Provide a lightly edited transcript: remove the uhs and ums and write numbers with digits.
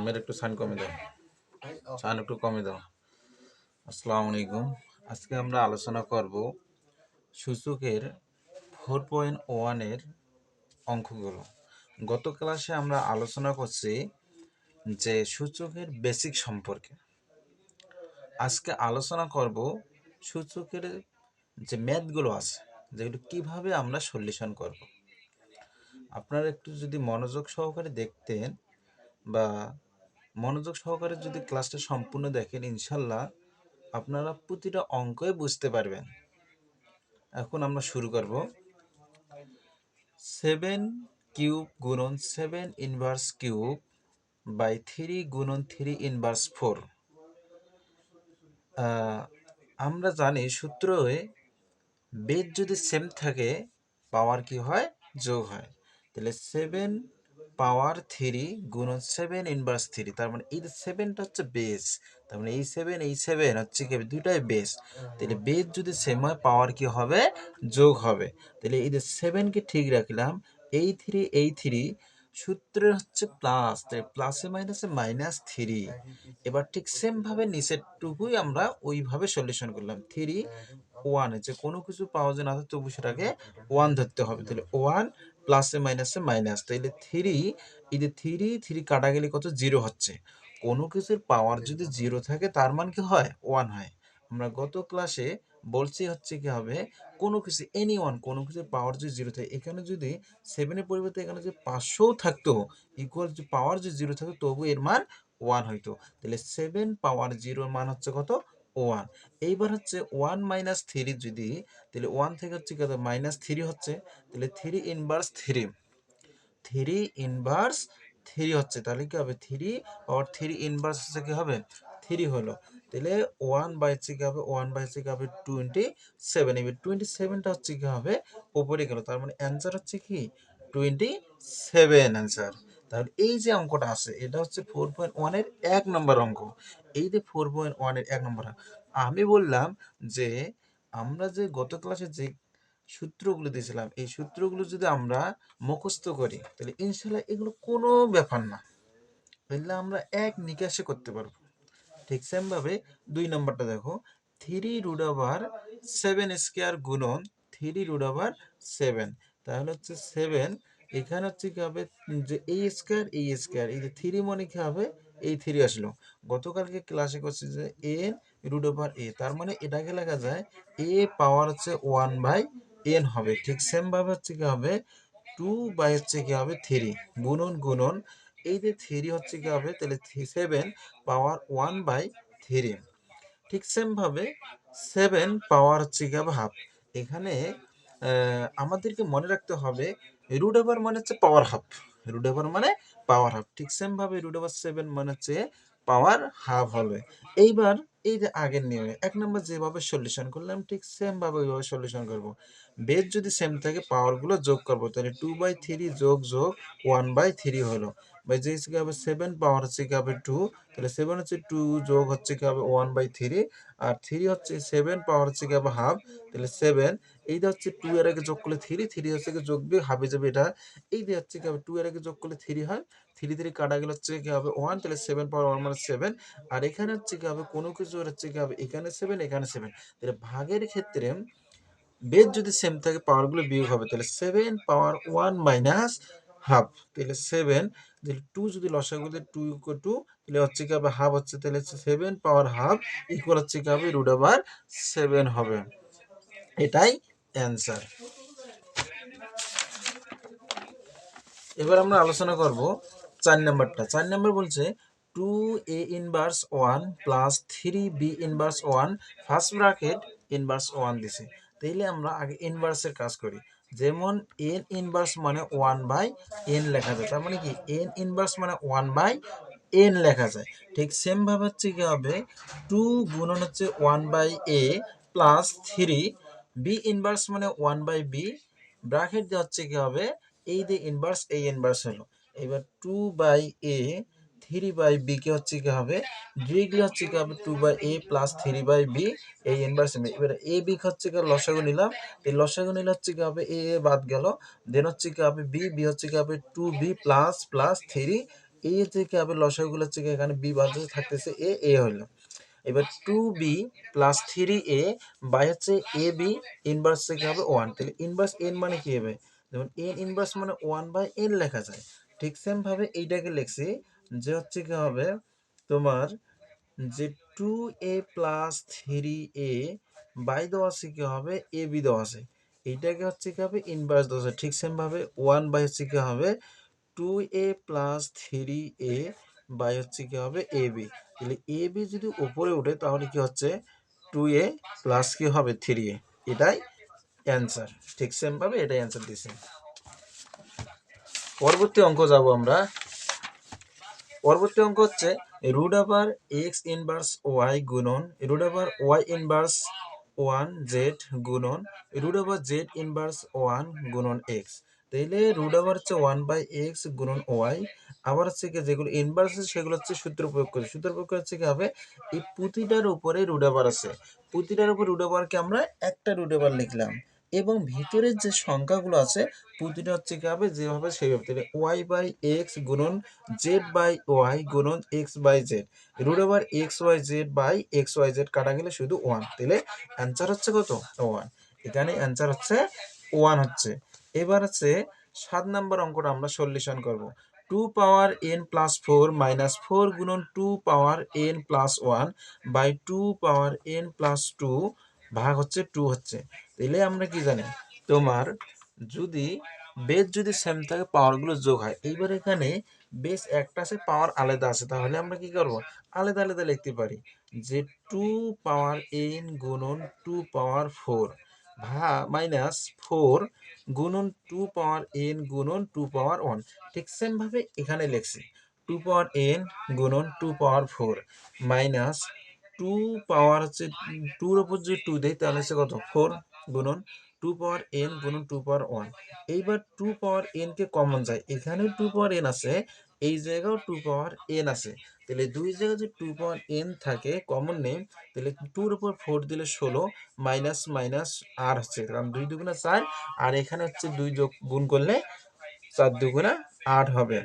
মেয়ের একটু সান কমে দাও, সান একটু কমে দাও। আসসালামু আলাইকুম। আজকে আমরা আলোচনা করব সূচকের 4.1 এর অঙ্কগুলো। গত ক্লাসে আমরা আলোচনা করছি যে সূচকের বেসিক সম্পর্কে। আজকে আলোচনা করব সূচকের যে ম্যাথগুলো আছে, যেগুলো কিভাবে আমরা সলিউশন করব। আপনারা একটু যদি মনোযোগ সহকারে দেখতেন বা মনোযোগ সহকারে যদি ক্লাসটা সম্পূর্ণ দেখেন, ইনশাল্লাহ আপনারা প্রতিটা অঙ্কই বুঝতে পারবেন। এখন আমরা শুরু করব। 7 কিউব গুণন 7 ইনভার্স কিউব বাই 3 গুণন 3 ইনভার্স 4। আমরা জানি সূত্রে বেদ যদি সেম থাকে পাওয়ার কি হয়, যোগ হয়। তাহলে 7 পাওয়ার 3 গুণন 7 ইনভার্স 3, তার মানে এই 7টা হচ্ছে বেস। তার মানে এই 7 হচ্ছে কি, দুইটাই বেস। তাহলে বেস যদি সেম হয় পাওয়ার কি হবে, যোগ হবে। তাহলে এই 7কে ঠিক রাখলাম, এই 3 সূত্রের হচ্ছে প্লাস, তাই প্লাসে মাইনাসে -3। এবার ঠিক সেম ভাবে নিচের টুকুই আমরা ওইভাবে সলিউশন করলাম। 3 1 যে কোনো কিছু পাওয়া যায় না, তবু সেটাকে 1 ধরতে হবে। তাহলে 1 প্লাসে মাইনাসে মাইনাস, তাহলে 3 এই যে 3 কাটা গেলে কত, 0 হচ্ছে। কোনো কিছুর পাওয়ার যদি 0 থাকে তার মান কি হয়, 1 হয়। আমরা গত ক্লাসে বলছি হচ্ছে কি হবে, কোনো কিছু এনি ওয়ান, কোনো কিছুর পাওয়ার যদি 0 থাকে, এখানে যদি 7-এর পরিবর্তে এখানে যদি 500 থাকতো, ইকুয়াল যে পাওয়ার যদি 0 থাকতো তবু এর মান 1 হইতো। তাহলে 7 পাওয়ার 0 মান হচ্ছে কত, 1। এইবার হচ্ছে 1 মাইনাস 3 যদি, তাহলে 1 থেকে হচ্ছে কত, -3 হচ্ছে। তাহলে 3 ইনভার্স 3 হচ্ছে, তাহলে কি হবে, 3 পাওয়ার 3 ইনভার্স হচ্ছে কি হবে, 3 হলো। তাহলে 1 বাই হচ্ছে কি হবে, 1 বাই হচ্ছে কি হবে 27। এবার 27টা হচ্ছে কি হবে, উপরে গেল, তার মানে অ্যান্সার হচ্ছে কি 27 অ্যান্সার। তাহলে এই যে অঙ্কটা আছে এটা হচ্ছে 4.1 এর 1 নম্বর অঙ্ক। এই যে 4.1 এর 1 নম্বর, আমি বললাম যে আমরা যে গত ক্লাসে যে সূত্রগুলো দিয়েছিলাম, এই সূত্রগুলো যদি আমরা মুখস্থ করি তাহলে ইনশাল্লাহ এগুলো কোনো ব্যাপার না, এগুলো আমরা এক নিকাশে করতে পারবো। ঠিক সেম ভাবে 2 নম্বরটা দেখো, 3√7 স্কয়ার গুণন 3√7, তাহলে হচ্ছে 7, এখানে হচ্ছে কি হবে যে এই স্কয়ার এই যে 3 মানে কি হবে, এই 3 আসলো। গতকালকে ক্লাসে করছি যে n√a, তার মানে এটাকে লেখা যায় a পাওয়ার হচ্ছে 1/n হবে। ঠিক সেম ভাবে হচ্ছে কি হবে 2 বাই হচ্ছে কি হবে 3 গুণন এই যে 3 হচ্ছে কি হবে, তাহলে 7 পাওয়ার 1/3। ঠিক সেম ভাবে 7 পাওয়ার হচ্ছে কি হবে হাফ। এখানে আমাদেরকে মনে রাখতে হবে √ওভার মানে হচ্ছে পাওয়ার হাফ, √ওভার মানে পাওয়ার হাফ। ঠিক সেম ভাবে √7 মানে হচ্ছে পাওয়ার হাফ হবে। এইবার এই যে আগের নিয়মে 1 নম্বর যেভাবে সলিউশন করলাম ঠিক সেম ভাবে ওইভাবে সলিউশন করব। বেস যদি সেম থাকে পাওয়ার গুলো যোগ করব, তাহলে 2/3 যোগ 1/3 হলো। বাই যে কি হবে 7 পাওয়ার হচ্ছে কি হবে 2, তাহলে 7 হচ্ছে 2 যোগ হচ্ছে কি হবে 1/3, আর 3 হচ্ছে 7 পাওয়ার হচ্ছে কি হবে হাফ, তাহলে 7 এইটা হচ্ছে 2 এর আগে যোগ করলে 3 হচ্ছে কি যোগ দিয়ে হাফে যাবে এটা। এই যে হচ্ছে কি হবে 2 এর আগে যোগ করলে 3 হয়, 3 কাটা গেলে হচ্ছে কি হবে 1, তাহলে 7 পাওয়ার 1 মানে 7। আর এখানে হচ্ছে কি হবে কোনো কিছু হচ্ছে কি হবে এখানে 7 এখানে 7, তাহলে ভাগের ক্ষেত্রে বেস যদি সেম থাকে পাওয়ার গুলো বিয়োগ হবে, তাহলে 7 পাওয়ার 1 মাইনাস হাফ, তাহলে 7, তাহলে 2 যদি লসাগু দিয়ে 2 ইকুয়াল টু, তাহলে হচ্ছে কি হবে হাফ হচ্ছে, তাহলে 7 পাওয়ার হাফ ইকুয়াল হচ্ছে কি হবে √7 হবে। এটাই অ্যান্সার। এবার আমরা আলোচনা করব 4 নাম্বারটা। 4 নাম্বার বলছে 2a inverse 1 plus 3b inverse 1 first bracket inverse 1 দিছে। তাইলে আমরা আগে ইনভার্সের কাজ করি। যেমন n ইনভার্স মানে 1/n লেখা যায়, তার মানে কি n ইনভার্স মানে 1/n লেখা যায়। ঠিক সেম ভাবে হচ্ছে কি হবে 2 গুণন হচ্ছে 1/a প্লাস 3 b ইনভার্স মানে 1/b, ব্র্যাকেট দিয়ে হচ্ছে কি হবে এই যে ইনভার্স, এই ইনভার্স হলো। এবার 2/a 3 বাই বি কে হচ্ছে কি হবে ডিরেক্টলি হচ্ছে কি হবে 2 by A plus 3 by B এই ইনভার্স এবার এ বি হচ্ছে কি লসাগু নিলাম, এই লসাগু নিলে হচ্ছে কি হবে এ বাদ গেল, দেন হচ্ছে কি হবে বি বি হচ্ছে কি হবে 2b প্লাস প্লাস 3 এই থেকে হবে লসাগুগুলো হচ্ছে কি এখানে বি বাদ থাকতেছে এ হইলো। এবার 2b প্লাস 3a বাই হচ্ছে এ বি ইনভার্স থেকে হবে 1, তাহলে ইনভার্স এন মানে কি হবে, যেমন এন ইনভার্স মানে 1/n লেখা যায়, ঠিক সেম ভাবে এইটাকে লিখছি যে হচ্ছে কি হবে তোমার যে 2a প্লাস 3a বাই দেওয়া আছে কি হবে এ বি দেওয়া আছে, এইটাকে হচ্ছে কি হবে ইনভার্স দেওয়া আছে, ঠিক সেম ভাবে 1 বাই হচ্ছে কি হবে 2a প্লাস 3a বাই হচ্ছে কি হবে এ বি, তাহলে এ বি যদি উপরে উঠে তাহলে কি হচ্ছে 2a প্লাস কি হবে 3a, এটাই অ্যান্সার, ঠিক সেম ভাবে এটাই অ্যান্সার দিছে। পরবর্তী অঙ্ক যাব আমরা। পরবর্তী অঙ্ক হচ্ছে root over X inverse Y গুণন root over Y inverse 1 Z গুণন রুট ওভার জেড ইনভার্স 1 গুণন এক্স, তাইলে রুট ওভার হচ্ছে 1/x গুণন ওয়াই, আবার হচ্ছে কি যেগুলো ইনভার্স আছে সেগুলো হচ্ছে সূত্র প্রয়োগ করে, সূত্র প্রয়োগ করে হচ্ছে কি হবে এই প্রতিটার উপরে রুট ওভার আছে, প্রতিটার উপর রুট ওভারকে আমরা একটা রুট ওভার লিখলাম এবং ভিতরের যে সংখ্যাগুলো আছে প্রতিটা হচ্ছে কি হবে যেভাবে সেইভাবে, তাহলে ওয়াই বাই এক্স গুণন জেড বাই ওয়াই গুণন X by Z, root over X Y Z by X Y Z কাটা গেলে শুধু 1, তাহলে অ্যান্সার হচ্ছে কত 1, এখানে অ্যান্সার হচ্ছে 1 হচ্ছে। এবার হচ্ছে 7 নম্বর অঙ্কটা আমরা সলিউশন করব। 2 পাওয়ার n প্লাস 4 মাইনাস 4 গুণন 2 power n plus 1 by 2 power n plus 2 ভাগ হচ্ছে 2 হচ্ছে, তাহলে আমরা কি জানি তোমার যদি বেস যদি সেম থাকে পাওয়ারগুলো যোগ হয়, এইবার এখানে বেস একটা আছে পাওয়ার আলাদা আছে, তাহলে আমরা কি করব আলাদা আলাদা লিখতে পারি যে 2 পাওয়ার n গুণন 2 পাওয়ার 4 মাইনাস 4 গুণন 2 পাওয়ার n গুণন 2 পাওয়ার 1, ঠিক সেম ভাবে এখানে লিখছি 2 পাওয়ার n গুণন 2 পাওয়ার 4 মাইনাস 2 পাওয়ার হচ্ছে 2 এর উপর যদি 2 দেই তাহলে হচ্ছে কত 4 গুণন 2 পাওয়ার n গুণন 2 পাওয়ার 1, এইবার 2 পাওয়ার n কে কমন যায়, এখানে 2 পাওয়ার n আছে এই জায়গাও 2 পাওয়ার n আছে, তাহলে দুই জায়গায় যদি 2 পাওয়ার n থাকে কমন নেই, তাহলে 2 এর উপর 4 দিলে 16 মাইনাস মাইনাস আর হচ্ছে কারণ 2 দুগুণা 4 আর এখানে হচ্ছে 2 যোগ গুণ করলে 4 দুগুণা 8 হবে।